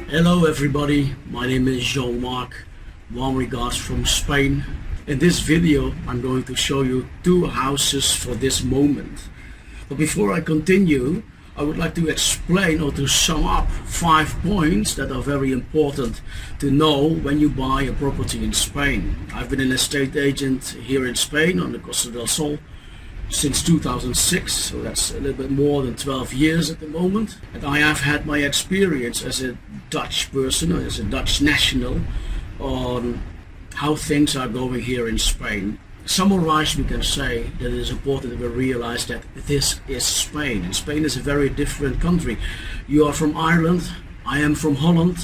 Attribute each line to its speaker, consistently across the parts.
Speaker 1: Hello everybody, my name is Jean-Marc. Warm regards from Spain. In this video I'm going to show you two houses for this moment. But before I continue, I would like to explain or to sum up 5 points that are very important to know when you buy a property in Spain. I've been an estate agent here in Spain on the Costa del Sol since 2006, so that's a little bit more than 12 years at the moment. And I have had my experience as a Dutch person, or as a Dutch national, on how things are going here in Spain. Summarized, we can say that it is important that we realize that this is Spain, and Spain is a very different country. You are from Ireland, I am from Holland,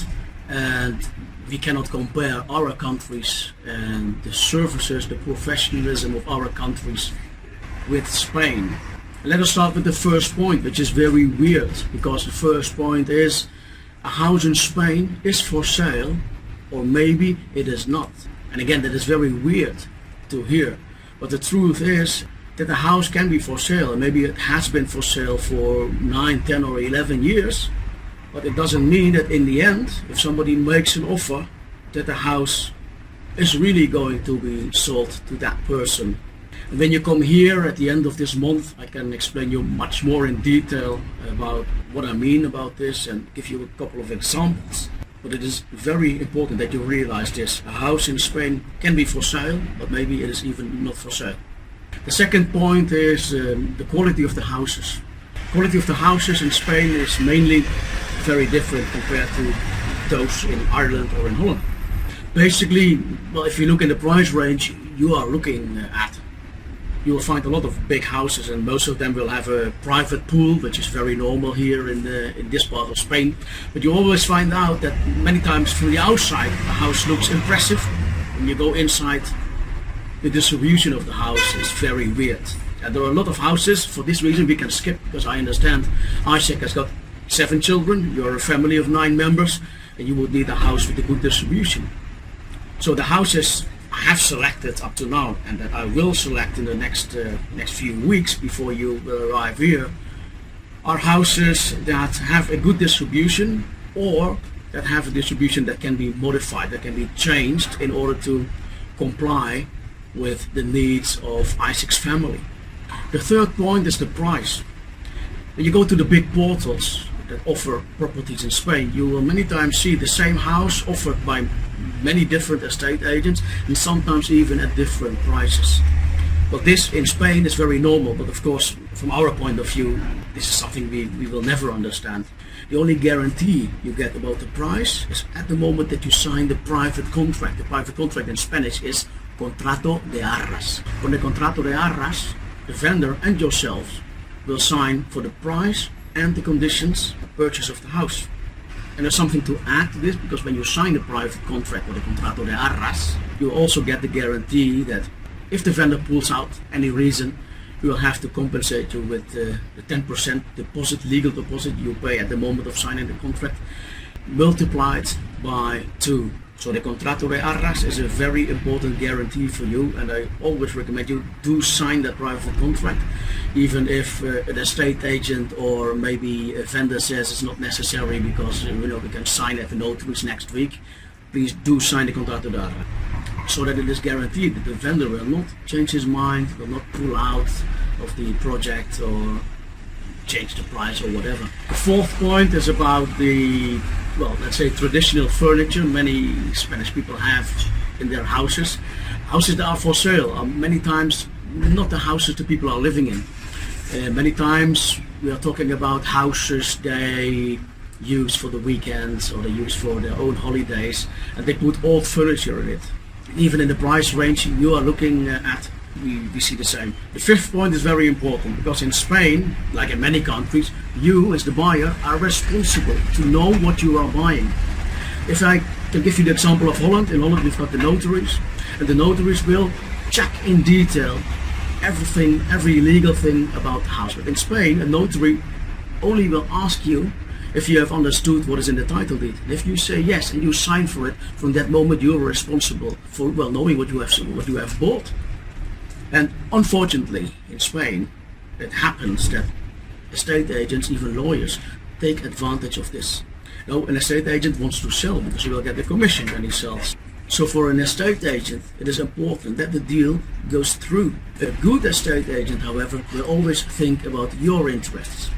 Speaker 1: and we cannot compare our countries and the services, the professionalism of our countries with Spain. Let us start with the first point, which is very weird, because the first point is a house in Spain is for sale, or maybe it is not. And again, that is very weird to hear, but the truth is that the house can be for sale, and maybe it has been for sale for 9, 10 or 11 years, but it doesn't mean that in the end, if somebody makes an offer, that the house is really going to be sold to that person. And when you come here at the end of this month, I can explain you much more in detail about what I mean about this and give you a couple of examples. But it is very important that you realize this. A house in Spain can be for sale, but maybe it is even not for sale. The second point is the quality of the houses. Quality of the houses in Spain is mainly very different compared to those in Ireland or in Holland. Basically, well, if you look in the price range you are looking at, you will find a lot of big houses, and most of them will have a private pool, which is very normal here in this part of Spain. But you always find out that many times from the outside the house looks impressive. When you go inside, the distribution of the house is very weird. And there are a lot of houses. For this reason we can skip, because I understand Isaac has got 7 children, you're a family of 9 members, and you would need a house with a good distribution. So the houses I have selected up to now, and that I will select in the next few weeks before you will arrive here, are houses that have a good distribution, or that have a distribution that can be modified, that can be changed in order to comply with the needs of Isaac's family. The third point is the price. When you go to the big portals that offer properties in Spain, you will many times see the same house offered by many different estate agents, and sometimes even at different prices. But this in Spain is very normal, but of course from our point of view this is something we will never understand. The only guarantee you get about the price is at the moment that you sign the private contract. The private contract in Spanish is contrato de arras. On the contrato de arras, the vendor and yourselves will sign for the price and the conditions of purchase of the house. And there's something to add to this, because when you sign the private contract or the contrato de arras, you also get the guarantee that if the vendor pulls out any reason, we will have to compensate you with the 10% deposit, legal deposit you pay at the moment of signing the contract, multiplied by 2. So the contrato de arras is a very important guarantee for you, and I always recommend you do sign that private contract, even if an estate agent or maybe a vendor says it's not necessary because we can sign at the notaries next week. Please do sign the contrato de arras, so that it is guaranteed that the vendor will not change his mind, will not pull out of the project or change the price or whatever. The fourth point is about the, well, let's say traditional furniture many Spanish people have in their houses. Houses that are for sale are many times not the houses the people are living in. Many times we are talking about houses they use for the weekends, or they use for their own holidays, and they put old furniture in it. Even in the price range you are looking at, we see the same. The fifth point is very important, because in Spain, like in many countries, you as the buyer are responsible to know what you are buying. If I can give you the example of Holland, in Holland we've got the notaries, and the notaries will check in detail everything, every legal thing about the house. But in Spain, a notary only will ask you if you have understood what is in the title deed. And if you say yes and you sign for it, from that moment you are responsible for, well, knowing what you have bought. And unfortunately in Spain it happens that estate agents, even lawyers, take advantage of this. No, an estate agent wants to sell because he will get the commission when he sells. So for an estate agent, it is important that the deal goes through. A good estate agent, however, will always think about your interests.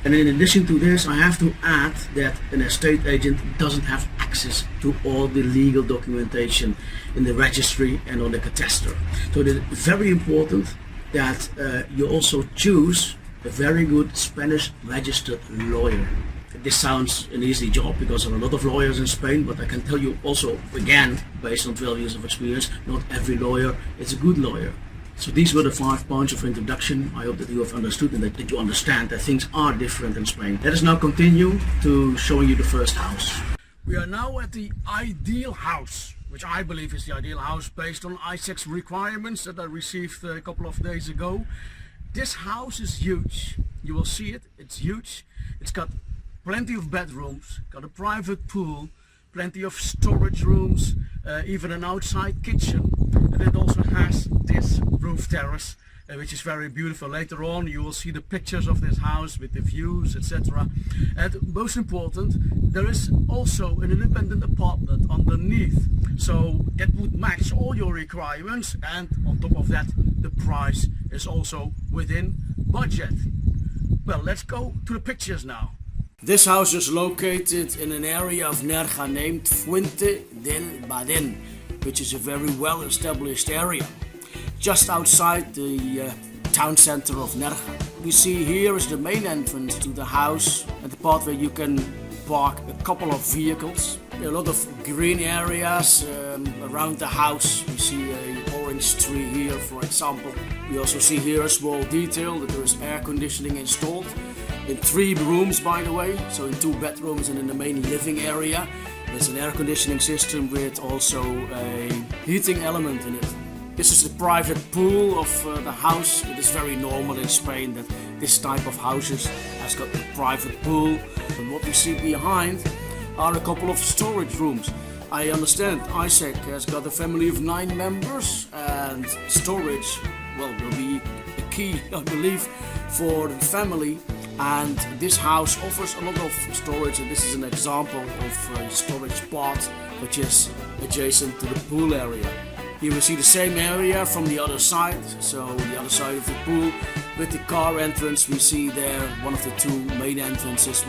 Speaker 1: And in addition to this, I have to add that an estate agent doesn't have access to all the legal documentation in the registry and on the cataster. So it is very important that you also choose a very good Spanish registered lawyer. This sounds an easy job because there are a lot of lawyers in Spain, but I can tell you also, again, based on 12 years of experience, not every lawyer is a good lawyer. So these were the 5 points of introduction. I hope that you have understood and that you understand that things are different in Spain. Let us now continue to showing you the first house. We are now at the ideal house, which I believe is the ideal house based on Isaac's requirements that I received a couple of days ago. This house is huge. You will see it. It's huge. It's got plenty of bedrooms, got a private pool, plenty of storage rooms, even an outside kitchen, and it also has this roof terrace, which is very beautiful. Later on you will see the pictures of this house with the views, etc. And most important, there is also an independent apartment underneath, so that would match all your requirements, and on top of that the price is also within budget. Well, let's go to the pictures now. This house is located in an area of Nerja named Fuente del Badén, which is a very well established area, just outside the town center of Nerja. We see here is the main entrance to the house and the part where you can park a couple of vehicles. There are a lot of green areas around the house. We see an orange tree here, for example. We also see here a small detail that there is air conditioning installed. In 3 rooms, by the way, so in 2 bedrooms and in the main living area. There's an air conditioning system with also a heating element in it. This is the private pool of the house. It is very normal in Spain that this type of houses has got a private pool. And what we see behind are a couple of storage rooms. I understand Isaac has got a family of 9 members, and storage, well, will be a key, I believe, for the family. And this house offers a lot of storage, and this is an example of a storage part which is adjacent to the pool area. Here we see the same area from the other side, so the other side of the pool with the car entrance. We see there one of the 2 main entrances.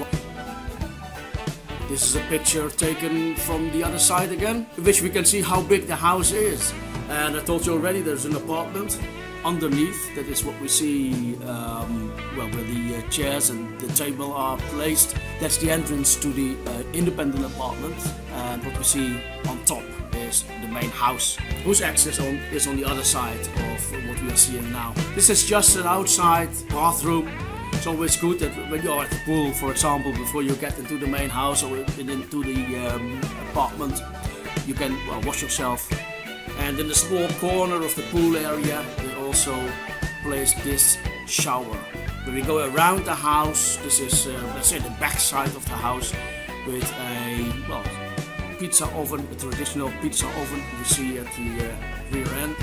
Speaker 1: This is a picture taken from the other side again, in which we can see how big the house is. And I told you already, there's an apartment underneath. That is what we see, well, where the chairs and the table are placed. That's the entrance to the independent apartment, and what we see on top is the main house, whose access is on the other side of what we are seeing now. This is just an outside bathroom. It's always good that when you are at the pool, for example, before you get into the main house or into the apartment, you can wash yourself. And in the small corner of the pool area, they also place this shower. When we go around the house, this is, let's say, the back side of the house with a, well, pizza oven, a traditional pizza oven we see at the rear end.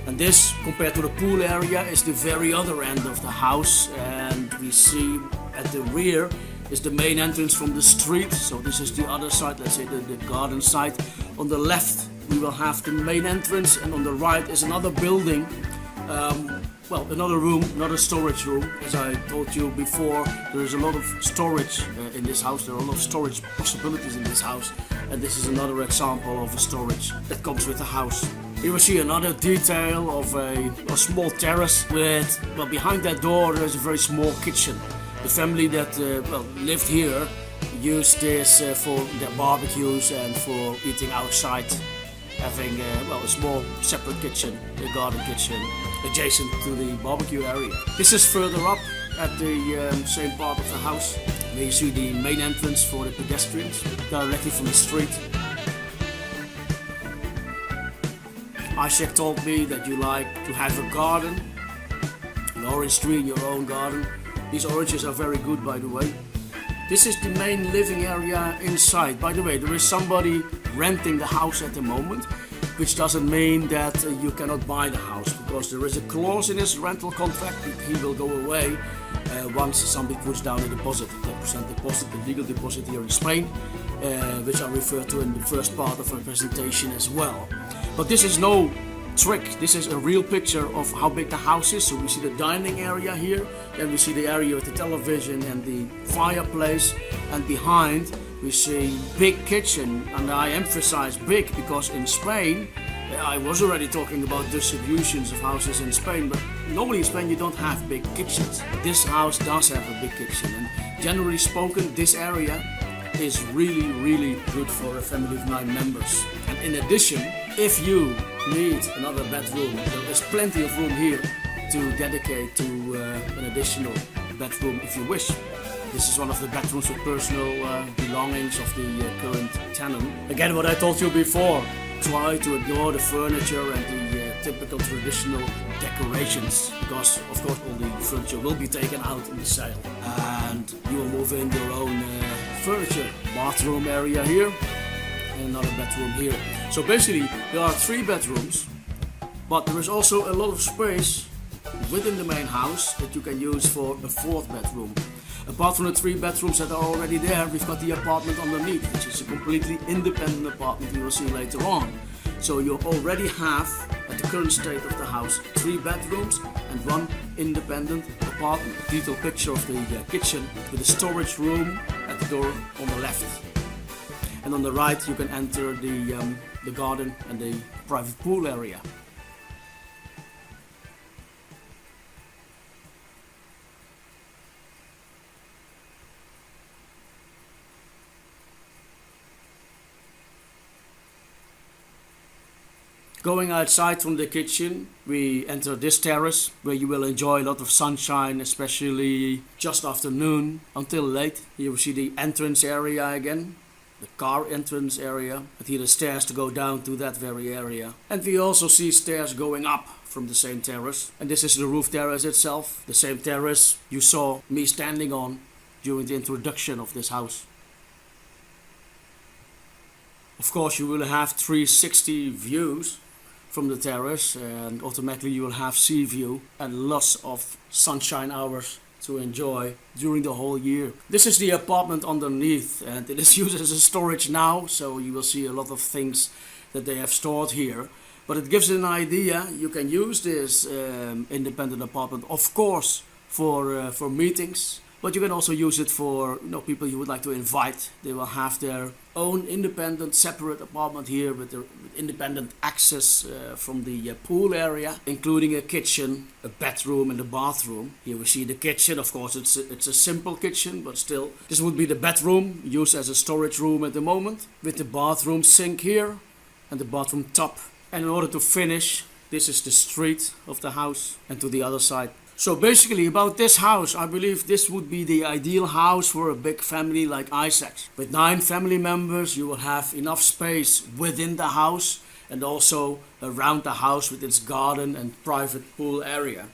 Speaker 1: And this, compared to the pool area, is the very other end of the house, and we see at the rear is the main entrance from the street. So this is the other side, let's say the garden side. On the left we will have the main entrance, and on the right is another building, well, another room, another storage room. As I told you before, there is a lot of storage in this house. There are a lot of storage possibilities in this house, and this is another example of a storage that comes with the house. Here we see another detail of a small terrace with, well, behind that door there is a very small kitchen. The family that well, lived here used this for their barbecues and for eating outside, having well, a small separate kitchen, a garden kitchen, adjacent to the barbecue area. This is further up at the same part of the house, where you see the main entrance for the pedestrians, directly from the street. Isaac told me that you like to have a garden, an orange tree in your own garden. These oranges are very good, by the way. This is the main living area inside. By the way, there is somebody renting the house at the moment, which doesn't mean that you cannot buy the house, because there is a clause in his rental contract that he will go away once somebody puts down a deposit, 10% deposit, the legal deposit here in Spain, which I referred to in the first part of my presentation as well. But this is no trick, this is a real picture of how big the house is. So we see the dining area here, then we see the area with the television and the fireplace, and behind we see big kitchen, and I emphasize big because in Spain, I was already talking about distributions of houses in Spain, but normally in Spain you don't have big kitchens. This house does have a big kitchen, and generally spoken this area is really good for a family of 9 members. And in addition, if you need another bedroom, there is plenty of room here to dedicate to an additional bedroom if you wish. This is one of the bedrooms with personal belongings of the current tenant. Again, what I told you before, try to ignore the furniture and the typical traditional decorations, because of course all the furniture will be taken out in the sale, and you will move in your own furniture. Bathroom area here and another bedroom here. So basically there are 3 bedrooms, but there is also a lot of space within the main house that you can use for a 4th bedroom. Apart from the 3 bedrooms that are already there, we've got the apartment underneath, which is a completely independent apartment you will see later on. So you already have, at the current state of the house, 3 bedrooms and 1 independent apartment. A detailed picture of the kitchen with a storage room at the door on the left. And on the right you can enter the garden and the private pool area. Going outside from the kitchen, we enter this terrace where you will enjoy a lot of sunshine, especially just after noon until late. Here we see the entrance area again, the car entrance area, and here the stairs to go down to that very area. And we also see stairs going up from the same terrace. And this is the roof terrace itself, the same terrace you saw me standing on during the introduction of this house. Of course, you will have 360 views from the terrace, and automatically you will have sea view and lots of sunshine hours to enjoy during the whole year. This is the apartment underneath, and it is used as a storage now, so you will see a lot of things that they have stored here. But it gives an idea. You can use this independent apartment, of course, for meetings, but you can also use it for people you would like to invite. They will have their own independent, separate apartment here with independent access from the pool area, including a kitchen, a bedroom, and a bathroom. Here we see the kitchen. Of course, it's a simple kitchen, but still, this would be the bedroom used as a storage room at the moment, with the bathroom sink here and the bathroom tub. And in order to finish, this is the street of the house, and to the other side. So basically about this house, I believe this would be the ideal house for a big family like Isaac's. With 9 family members, you will have enough space within the house and also around the house with its garden and private pool area.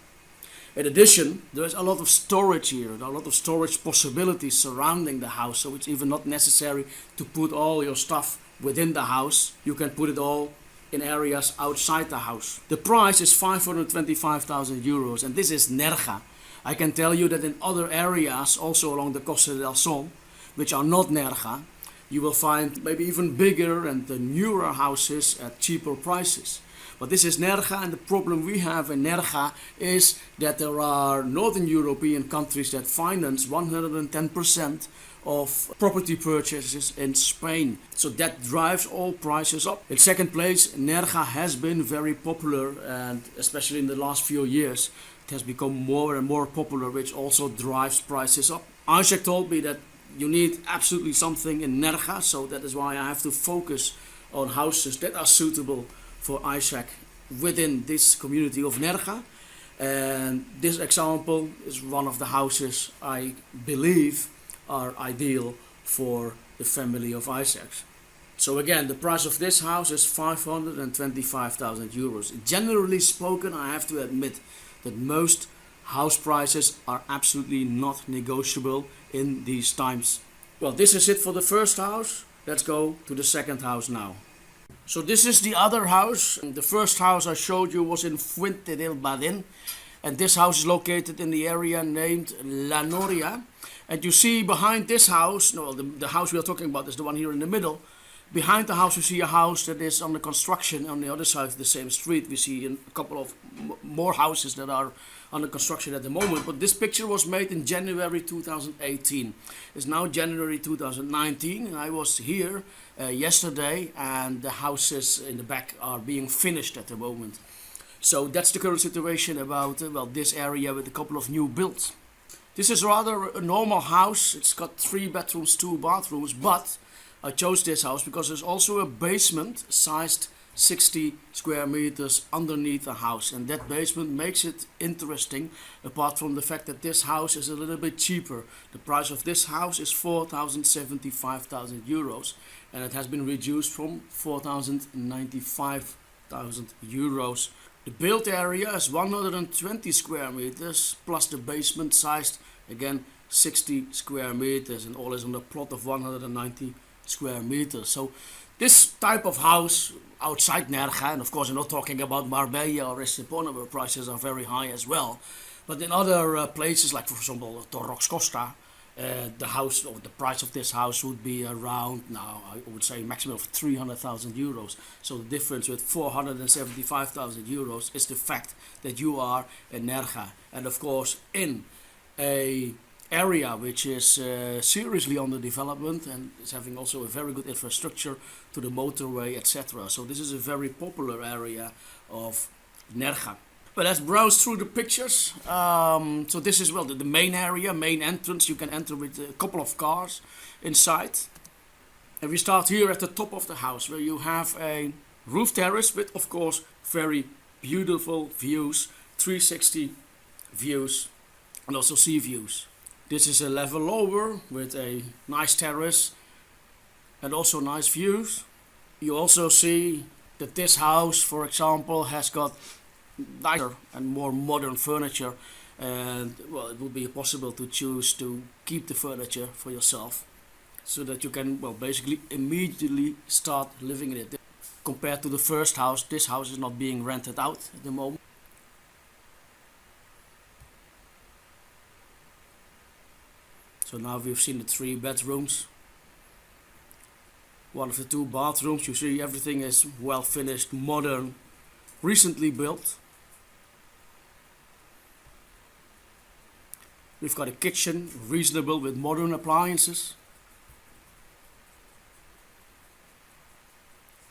Speaker 1: In addition, there is a lot of storage here, a lot of storage possibilities surrounding the house, so it's even not necessary to put all your stuff within the house. You can put it all in areas outside the house. The price is 525,000 euros, and this is Nerja. I can tell you that in other areas, also along the Costa del Sol, which are not Nerja, you will find maybe even bigger and newer houses at cheaper prices. But this is Nerja, and the problem we have in Nerja is that there are Northern European countries that finance 110% of property purchases in Spain. So that drives all prices up. In second place, Nerja has been very popular, and especially in the last few years, it has become more and more popular, which also drives prices up. Isaac told me that you need absolutely something in Nerja, so that is why I have to focus on houses that are suitable for Isaac within this community of Nerja. And this example is one of the houses I believe are ideal for the family of Isaacs. So again, the price of this house is 525,000 euros. Generally spoken, I have to admit that most house prices are absolutely not negotiable in these times. Well, this is it for the first house. Let's go to the second house now. So this is the other house. The first house I showed you was in Fuente del Badin, and this house is located in the area named La Noria. And you see behind this house, no, the house we are talking about is the one here in the middle. Behind the house you see a house that is under construction on the other side of the same street. We see a couple of more houses that are under construction at the moment. But this picture was made in January 2018. It's now January 2019. I was here yesterday, and the houses in the back are being finished at the moment. So that's the current situation about this area with a couple of new builds. This is rather a normal house. It's got 3 bedrooms, 2 bathrooms, but I chose this house because there's also a basement sized 60 square meters underneath the house, and that basement makes it interesting, apart from the fact that this house is a little bit cheaper. The price of this house is 4,075,000 euros, and it has been reduced from 4,095,000 euros. The built area is 120 square meters plus the basement sized again 60 square meters, and all is on a plot of 190 square meters. So this type of house outside Nerja, and of course I'm not talking about Marbella or Estepona where prices are very high as well, but in other places like for example Torrox Costa, the house or the price of this house would be around, now I would say maximum of 300,000 euros. So the difference with 475,000 euros is the fact that you are in Nerja, and of course in a area which is seriously under development and is having also a very good infrastructure to the motorway, etc. So this is a very popular area of Nerja. But let's browse through the pictures. So this is the main area, main entrance. You can enter with a couple of cars inside. And we start here at the top of the house, where you have a roof terrace with of course very beautiful views, 360 views and also sea views. This is a level lower with a nice terrace and also nice views. You also see that this house, for example, has got nicer and more modern furniture, and it will be possible to choose to keep the furniture for yourself so that you can basically immediately start living in it. Compared to the first house, this house is not being rented out at the moment. So now we've seen the 3 bedrooms, one of the 2 bathrooms. You see everything is well finished, modern, recently built. We've got a kitchen, reasonable with modern appliances.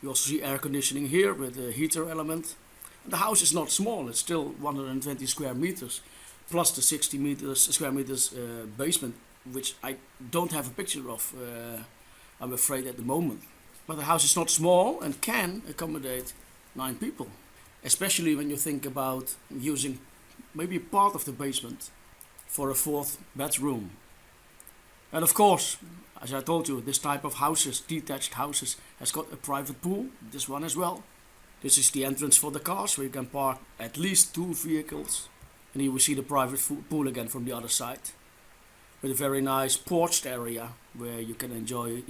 Speaker 1: You also see air conditioning here with a heater element. And the house is not small, it's still 120 square meters, plus the 60 square meters basement, which I don't have a picture of, I'm afraid, at the moment. But the house is not small and can accommodate 9 people, especially when you think about using maybe part of the basement for a 4th bedroom. And of course, as I told you, this type of houses, detached houses, has got a private pool, this one as well. This is the entrance for the cars, where you can park at least 2 vehicles. And here we see the private pool again from the other side, with a very nice porched area where you can enjoy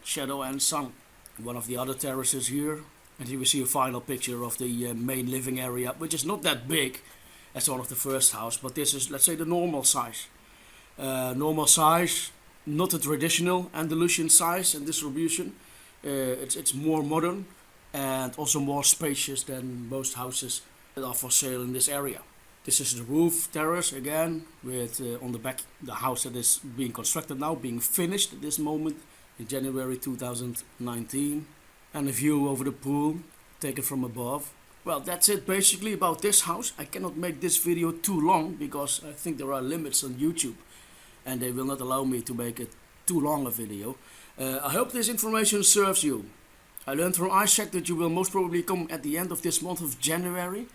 Speaker 1: shadow and sun. One of the other terraces here, and here we see a final picture of the main living area, which is not that big as one of the first house, but this is, let's say, the normal size. Normal size, not a traditional Andalusian size and distribution. It's more modern and also more spacious than most houses that are for sale in this area. This is the roof terrace again, with on the back the house that is being constructed now, being finished at this moment in January 2019, and a view over the pool taken from above. Well, that's it basically about this house. I cannot make this video too long because I think there are limits on YouTube and they will not allow me to make it too long a video. I hope this information serves you. I learned from Isaac that you will most probably come at the end of this month of January.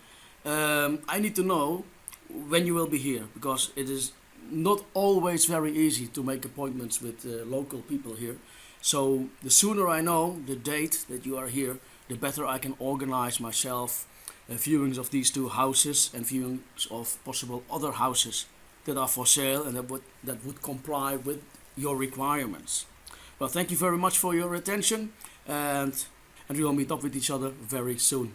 Speaker 1: I need to know when you will be here, because it is not always very easy to make appointments with local people here. So the sooner I know the date that you are here, the better I can organize myself viewings of these 2 houses and viewings of possible other houses that are for sale and that would comply with your requirements. Well, thank you very much for your attention, and and we will meet up with each other very soon.